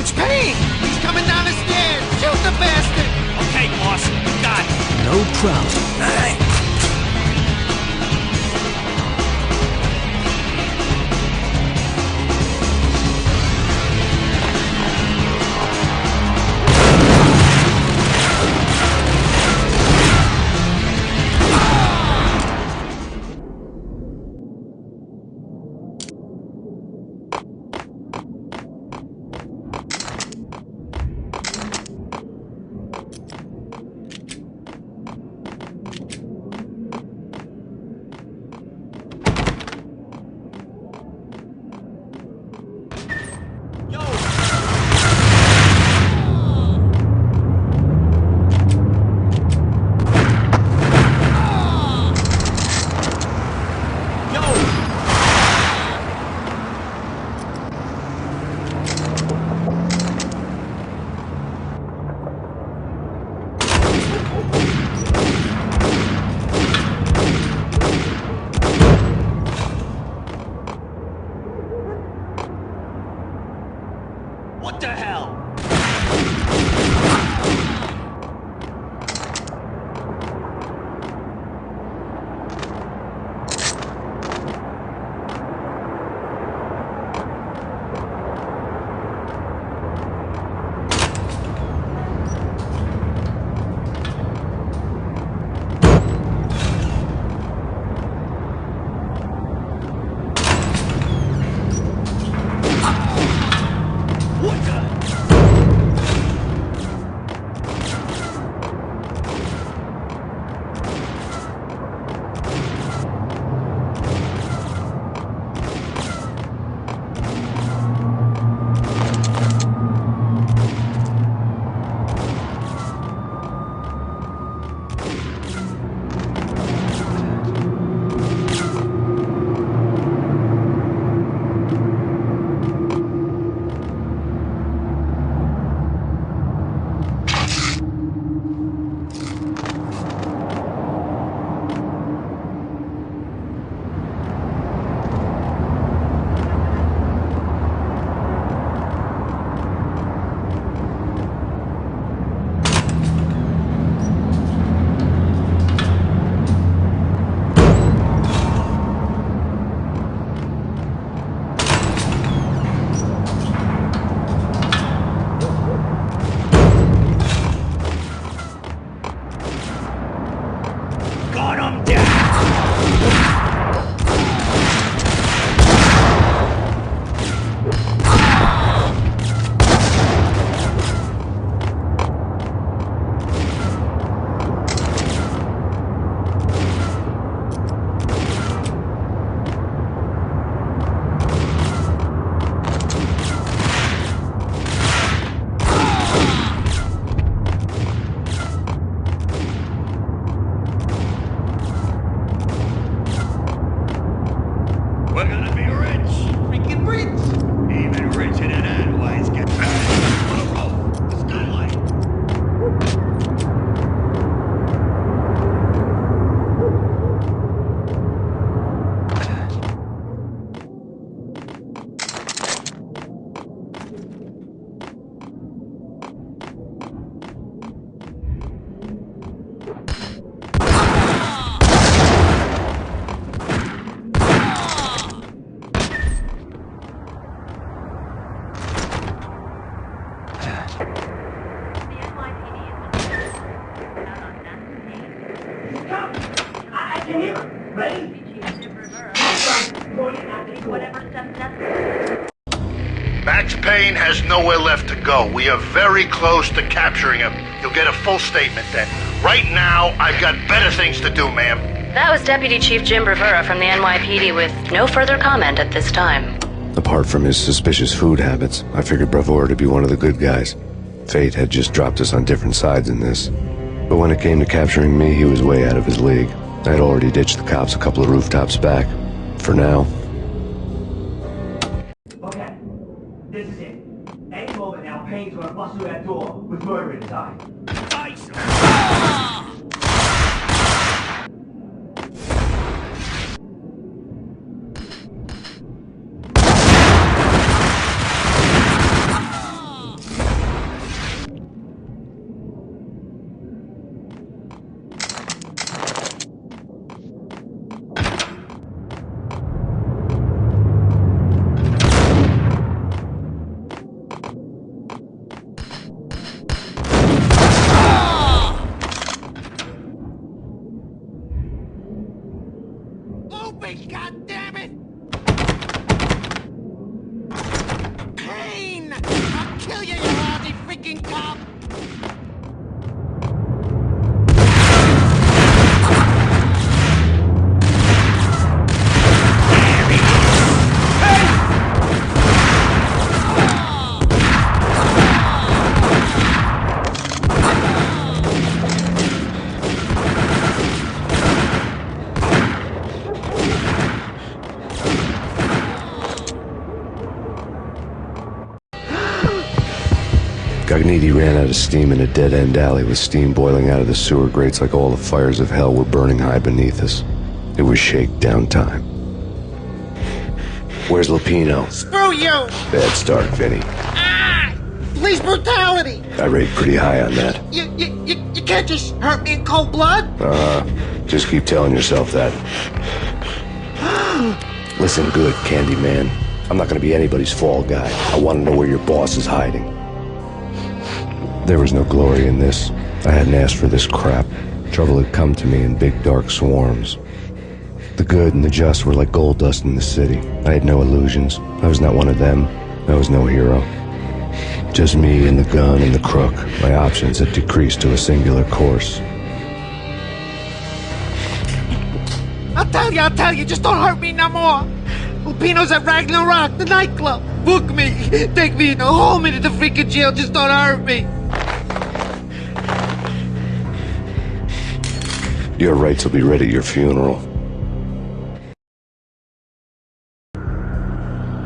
It's Payne! He's coming down the stairs! Shoot the bastard! Okay, boss. Got it. No problem. What the hell? Max Payne has nowhere left to go. We are very close to capturing him. You'll get a full statement then. Right now, I've got better things to do, ma'am. That was Deputy Chief Jim Rivera from the NYPD with no further comment at this time. Apart from his suspicious food habits, I figured Bravura to be one of the good guys. Fate had just dropped us on different sides in this. But when it came to capturing me, he was way out of his league. I'd already ditched the cops a couple of rooftops back. For now. Okay, this is it. Any moment now, Payne's gonna bust through that door with murder inside. Nice. Open, goddammit! Payne! I'll kill you, you lousy freaking cop! Cogniti ran out of steam in a dead-end alley with steam boiling out of the sewer grates like all the fires of hell were burning high beneath us. It was shakedown time. Where's Lupino? Screw you! Bad start, Vinny. Ah! Police brutality! I rate pretty high on that. You can't just hurt me in cold blood! Just keep telling yourself that. Listen good, Candyman. I'm not gonna be anybody's fall guy. I want to know where your boss is hiding. There was no glory in this. I hadn't asked for this crap. Trouble had come to me in big dark swarms. The good and the just were like gold dust in the city. I had no illusions. I was not one of them. I was no hero. Just me and the gun and the crook. My options had decreased to a singular course. I'll tell you, just don't hurt me no more! Lupino's at Ragnarok, the nightclub! Book me! Take me in, hold me to the freaking jail, just don't hurt me! Your rights will be read at your funeral.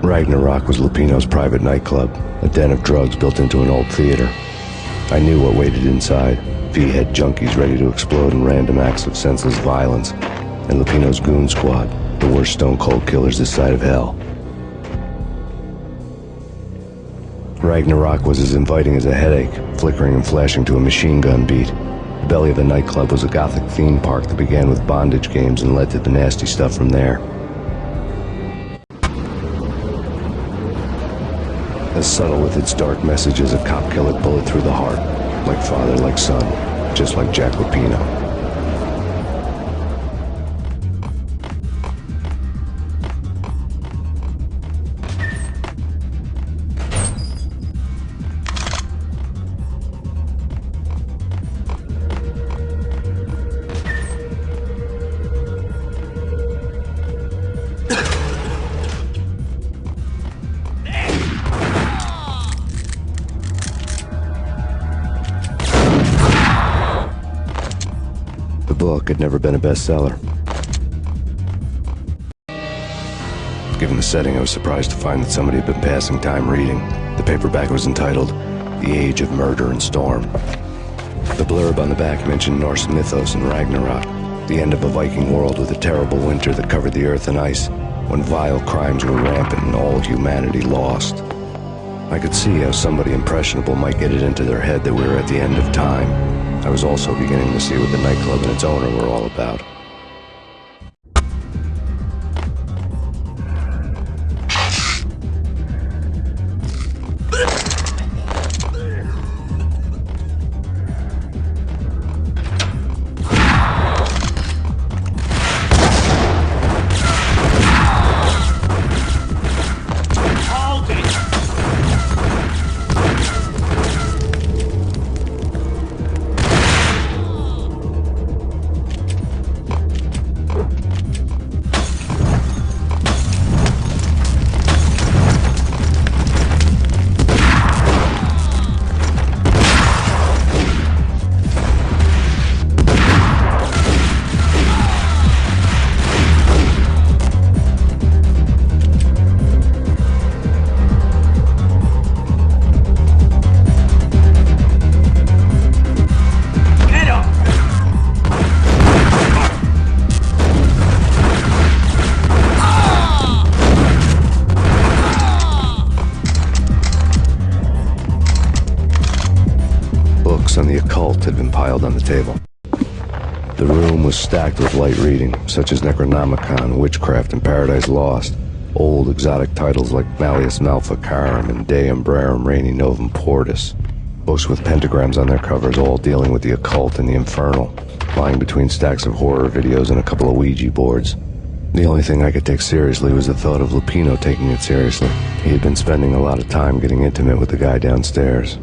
Ragnarok was Lupino's private nightclub, a den of drugs built into an old theater. I knew what waited inside. V-head junkies ready to explode in random acts of senseless violence. And Lupino's goon squad, the worst stone-cold killers this side of hell. Ragnarok was as inviting as a headache, flickering and flashing to a machine gun beat. The belly of the nightclub was a gothic theme park that began with bondage games and led to the nasty stuff from there. As subtle with its dark message as a cop-killer bullet through the heart. Like father, like son, just like Jack Lupino. The book had never been a bestseller. Given the setting, I was surprised to find that somebody had been passing time reading. The paperback was entitled, The Age of Murder and Storm. The blurb on the back mentioned Norse mythos and Ragnarok, the end of a Viking world with a terrible winter that covered the earth in ice, when vile crimes were rampant and all humanity lost. I could see how somebody impressionable might get it into their head that we were at the end of time. I was also beginning to see what the nightclub and its owner were all about. the occult had been piled on the table. The room was stacked with light reading, such as Necronomicon, Witchcraft, and Paradise Lost. Old exotic titles like Malleus Maleficarum and De Umbrarum Reini Novum Portus. Books with pentagrams on their covers, all dealing with the occult and the infernal, lying between stacks of horror videos and a couple of Ouija boards. The only thing I could take seriously was the thought of Lupino taking it seriously. He had been spending a lot of time getting intimate with the guy downstairs.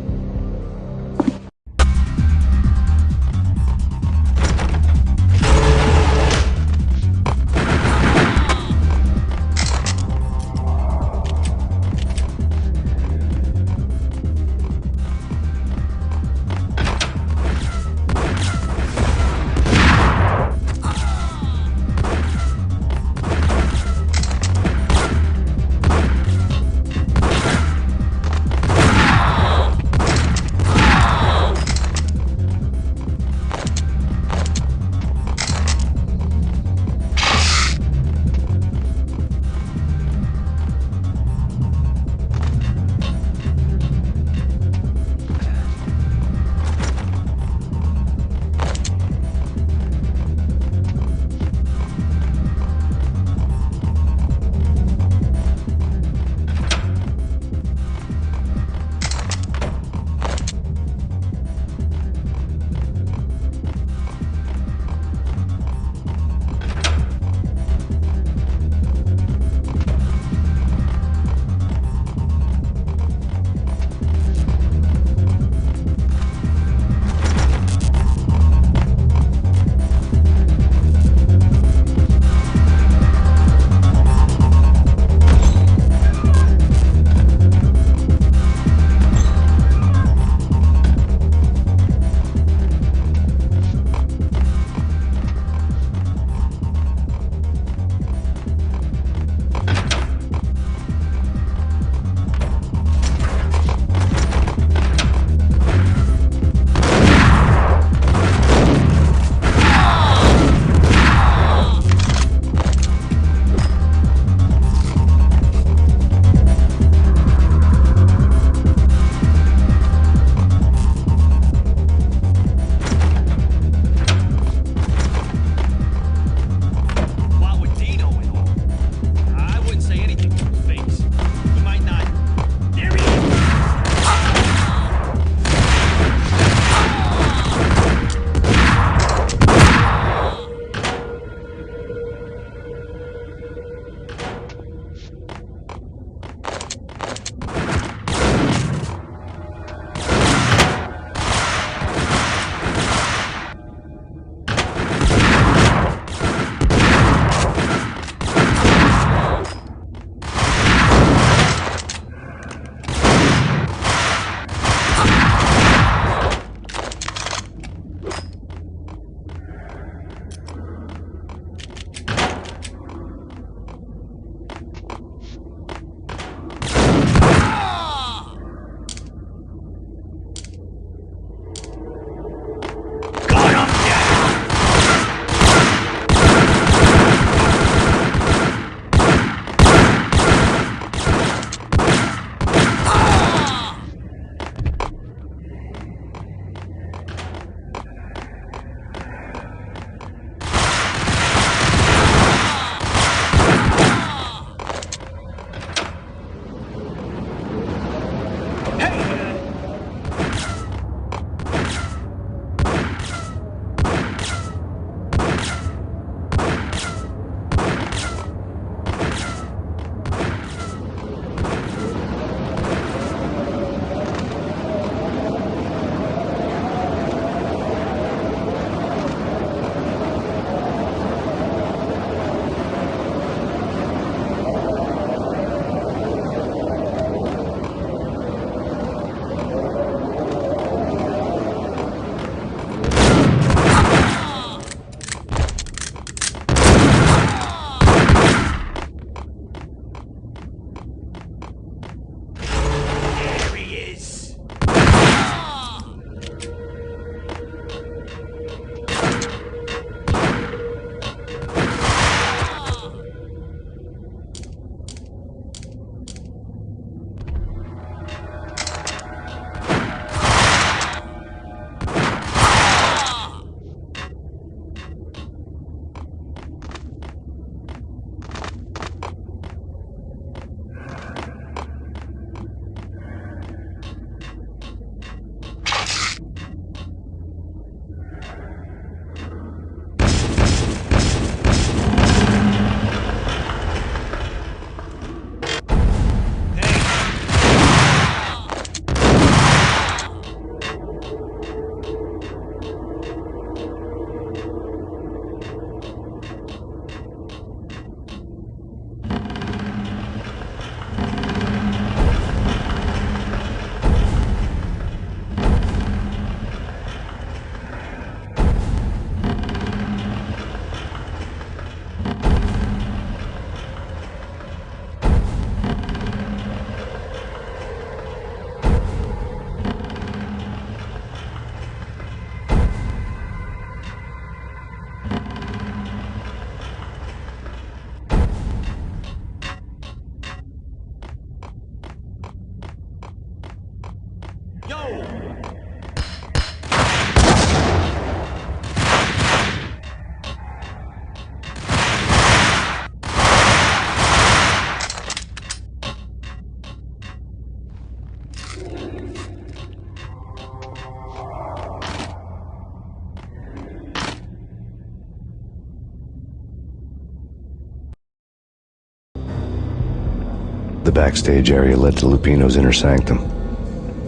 The backstage area led to Lupino's inner sanctum.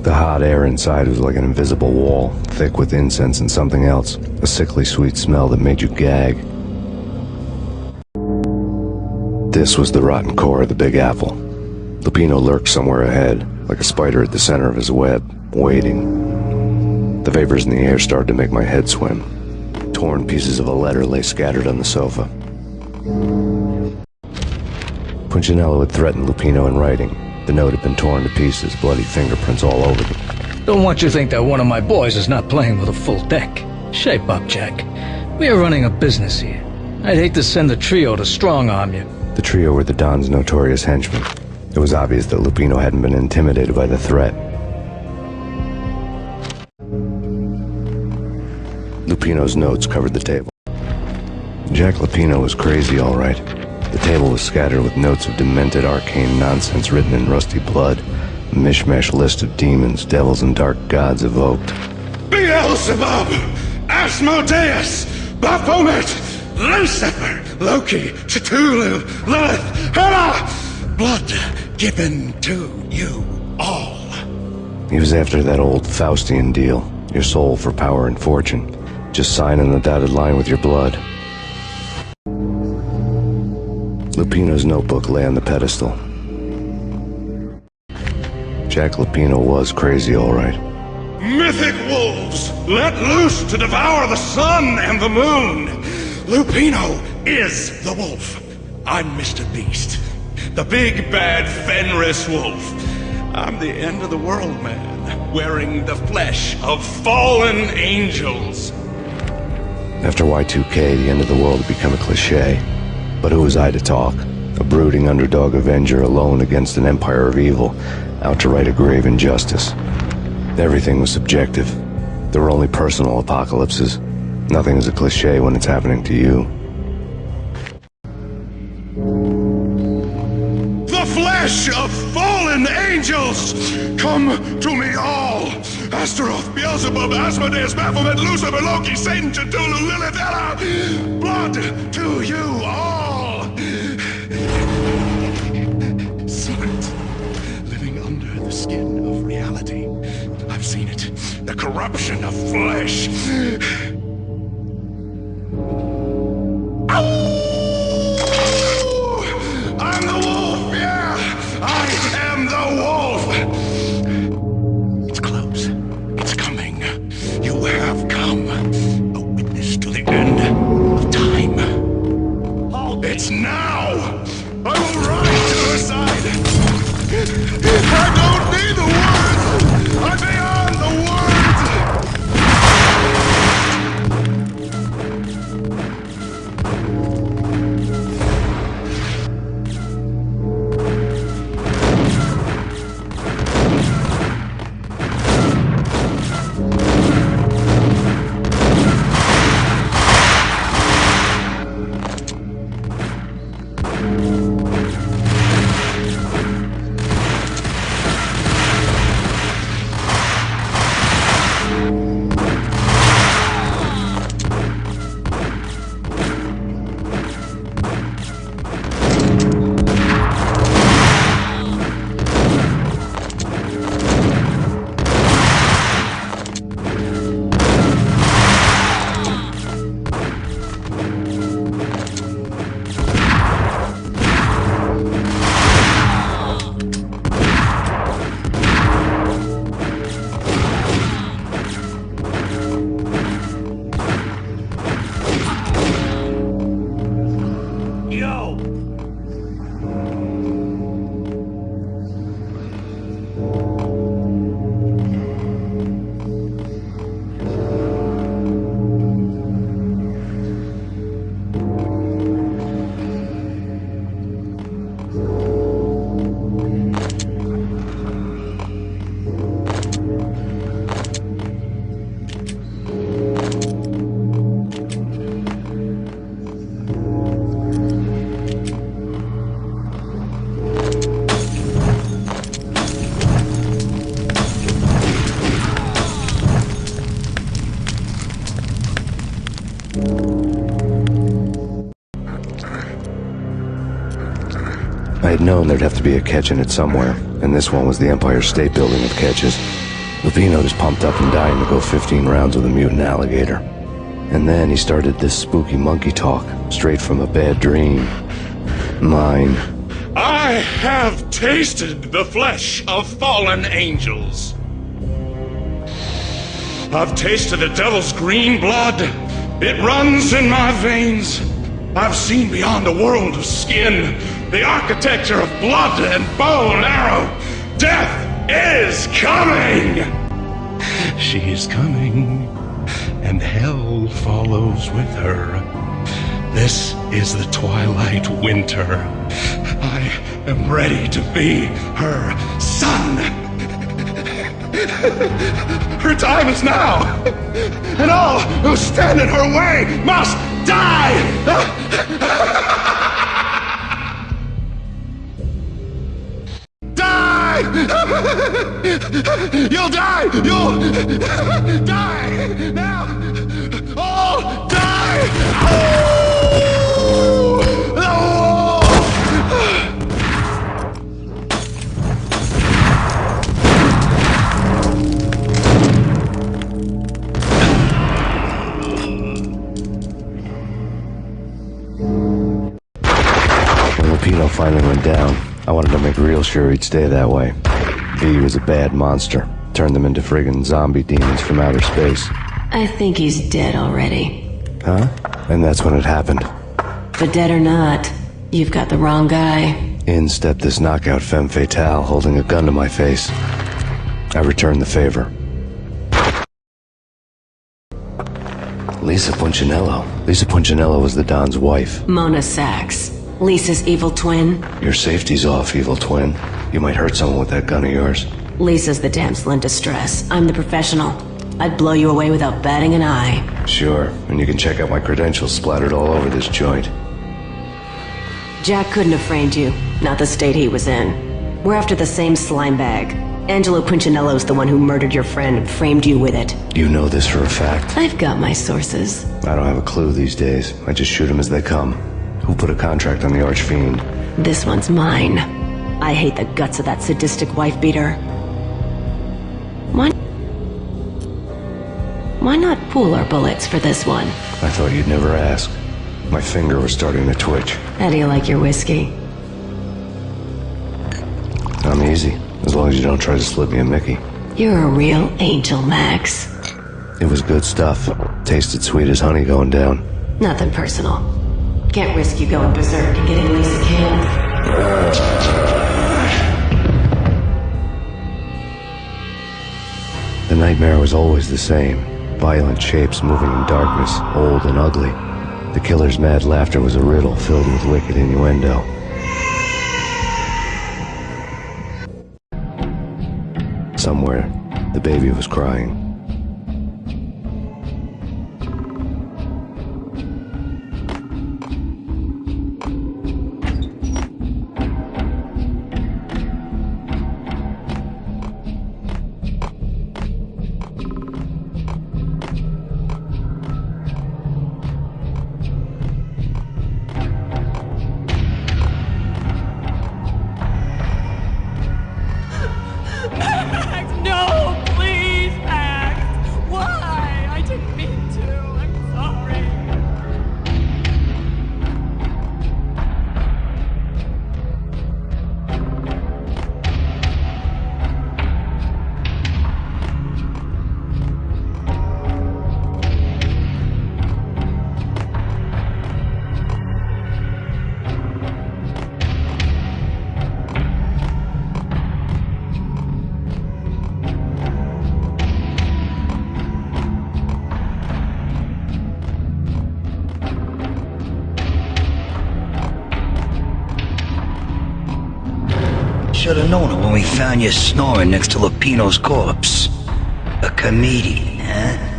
The hot air inside was like an invisible wall, thick with incense and something else, a sickly sweet smell that made you gag. This was the rotten core of the Big Apple. Lupino lurked somewhere ahead, like a spider at the center of his web, waiting. The vapors in the air started to make my head swim. Torn pieces of a letter lay scattered on the sofa. Punchinello had threatened Lupino in writing. The note had been torn to pieces, bloody fingerprints all over them. Don't want you to think that one of my boys is not playing with a full deck. Shape up, Jack. We are running a business here. I'd hate to send the trio to strong-arm you. The trio were the Don's notorious henchmen. It was obvious that Lupino hadn't been intimidated by the threat. Lupino's notes covered the table. Jack Lupino was crazy, all right. The table was scattered with notes of demented arcane nonsense written in rusty blood, a mishmash list of demons, devils, and dark gods evoked. Beelzebub, Asmodeus, Baphomet, Lucifer, Loki, Cthulhu, Lilith, Hela! Blood given to you all. He was after that old Faustian deal, your soul for power and fortune. Just sign on the dotted line with your blood. Lupino's notebook lay on the pedestal. Jack Lupino was crazy, all right. Mythic wolves, let loose to devour the sun and the moon. Lupino is the wolf. I'm Mr. Beast, the big bad Fenris wolf. I'm the end of the world man, wearing the flesh of fallen angels. After Y2K, the end of the world had become a cliché. But who was I to talk? A brooding underdog avenger alone against an empire of evil, out to right a grave injustice. Everything was subjective. There were only personal apocalypses. Nothing is a cliché when it's happening to you. The flesh of fallen angels! Come to me all! Astaroth, Beelzebub, Asmodeus, Baphomet, Lucifer, Loki, Satan, Cthulhu, Lilith, Hela! Blood to you all! Secret, living under the skin of reality. I've seen it. The corruption of flesh. I'm the wolf, yeah! I am the wolf! It's close. It's coming. You have come. A witness to the end of time. It's now! I will rise to her side! I don't need the words! I'm beyond the words! had known there'd have to be a catch in it somewhere, and this one was the Empire State Building of catches. Lupino was pumped up and dying to go 15 rounds with a mutant alligator. And then he started this spooky monkey talk, straight from a bad dream. Mine. I have tasted the flesh of fallen angels. I've tasted the devil's green blood. It runs in my veins. I've seen beyond a world of skin, the architecture of blood and bow and arrow. Death is coming! She is coming, and hell follows with her. This is the twilight winter. I am ready to be her son. Her time is now, and all who stand in her way must die! Die! You'll die! You'll die! Now! All die! When Lupino finally went down, I wanted to make real sure he'd stay that way. V was a bad monster. Turned them into friggin' zombie demons from outer space. I think he's dead already. Huh? And that's when it happened. But dead or not, you've got the wrong guy. In stepped this knockout femme fatale holding a gun to my face. I returned the favor. Lisa Punchinello. Lisa Punchinello was the Don's wife. Mona Sachs. Lisa's evil twin. Your safety's off, evil twin. You might hurt someone with that gun of yours. Lisa's the damsel in distress. I'm the professional. I'd blow you away without batting an eye. Sure, and you can check out my credentials splattered all over this joint. Jack couldn't have framed you. Not the state he was in. We're after the same slime bag. Angelo Punchinello's the one who murdered your friend and framed you with it. You know this for a fact. I've got my sources. I don't have a clue these days. I just shoot them as they come. Who put a contract on the Archfiend? This one's mine. I hate the guts of that sadistic wife-beater. Why not pool our bullets for this one? I thought you'd never ask. My finger was starting to twitch. How do you like your whiskey? I'm easy, as long as you don't try to slip me a Mickey. You're a real angel, Max. It was good stuff. Tasted sweet as honey going down. Nothing personal. Can't risk you going berserk and getting Lisa killed. The nightmare was always the same. Violent shapes moving in darkness, old and ugly. The killer's mad laughter was a riddle filled with wicked innuendo. Somewhere, the baby was crying. Should have known it when we found you snoring next to Lupino's corpse. A comedian, huh?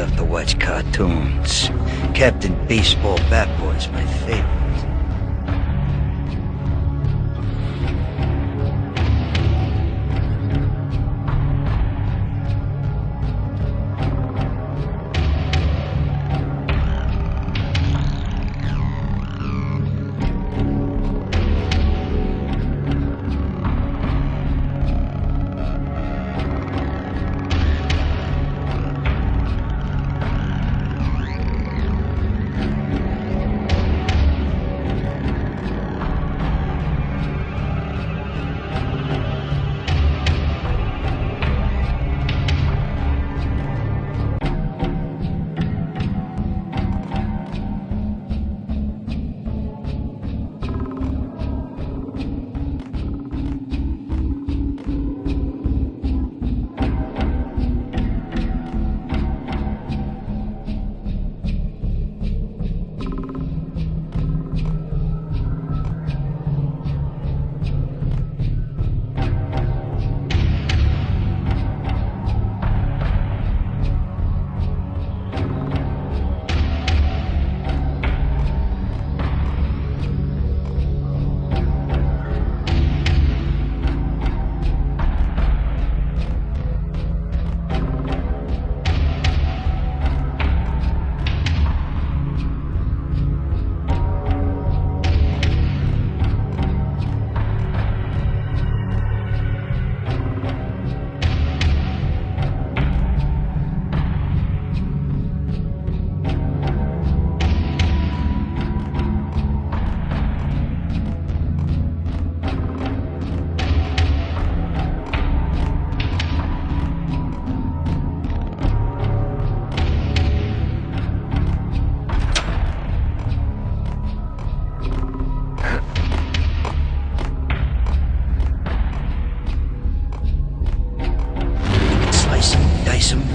left to watch cartoons. Captain Baseball Bat Boy's my favorite.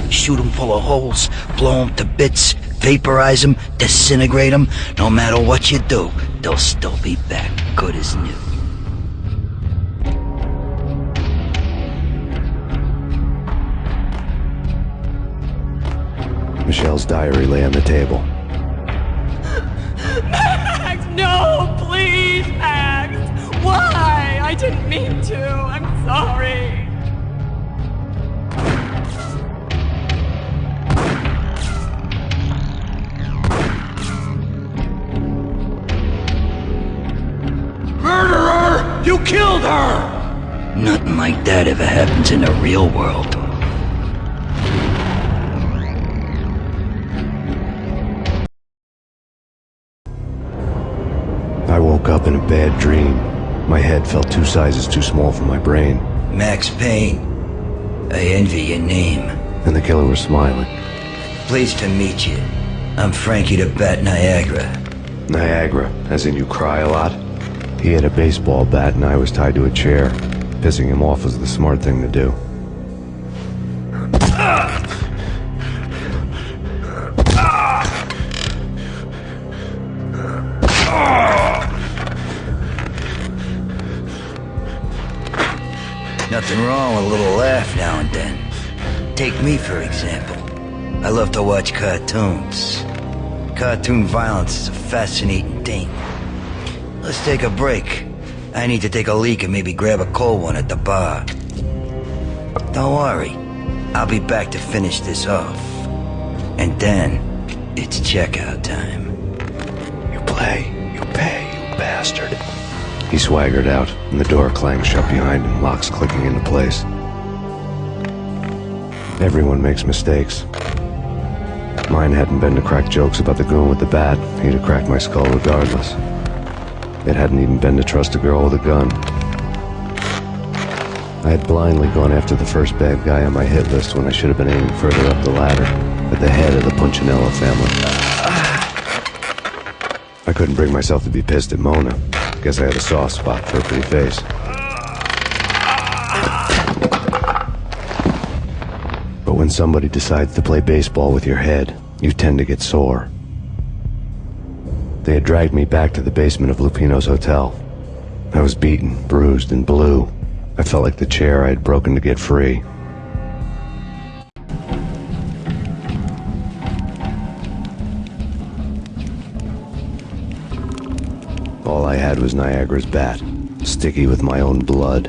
Shoot them full of holes, blow them to bits, vaporize them, disintegrate them. No matter what you do, they'll still be back, good as new. Michelle's diary lay on the table. Max, no, please, Max. Why? I didn't mean to. I'm sorry. Murderer! You killed her! Nothing like that ever happens in the real world. I woke up in a bad dream. My head felt 2 sizes too small for my brain. Max Payne. I envy your name. And the killer was smiling. Pleased to meet you. I'm Frankie the Bat Niagara. Niagara, as in you cry a lot? He had a baseball bat and I was tied to a chair. Pissing him off was the smart thing to do. Nothing wrong with a little laugh now and then. Take me, for example. I love to watch cartoons. Cartoon violence is a fascinating thing. Let's take a break. I need to take a leak and maybe grab a cold one at the bar. Don't worry. I'll be back to finish this off. And then, it's checkout time. You play, you pay, you bastard. He swaggered out, and the door clanged shut behind him, locks clicking into place. Everyone makes mistakes. Mine hadn't been to crack jokes about the goon with the bat. He'd have cracked my skull regardless. It hadn't even been to trust a girl with a gun. I had blindly gone after the first bad guy on my hit list when I should have been aiming further up the ladder, at the head of the Punchinello family. I couldn't bring myself to be pissed at Mona. Guess I had a soft spot for her pretty face. But when somebody decides to play baseball with your head, you tend to get sore. They had dragged me back to the basement of Lupino's hotel. I was beaten, bruised, and blue. I felt like the chair I had broken to get free. All I had was Niagara's bat, sticky with my own blood.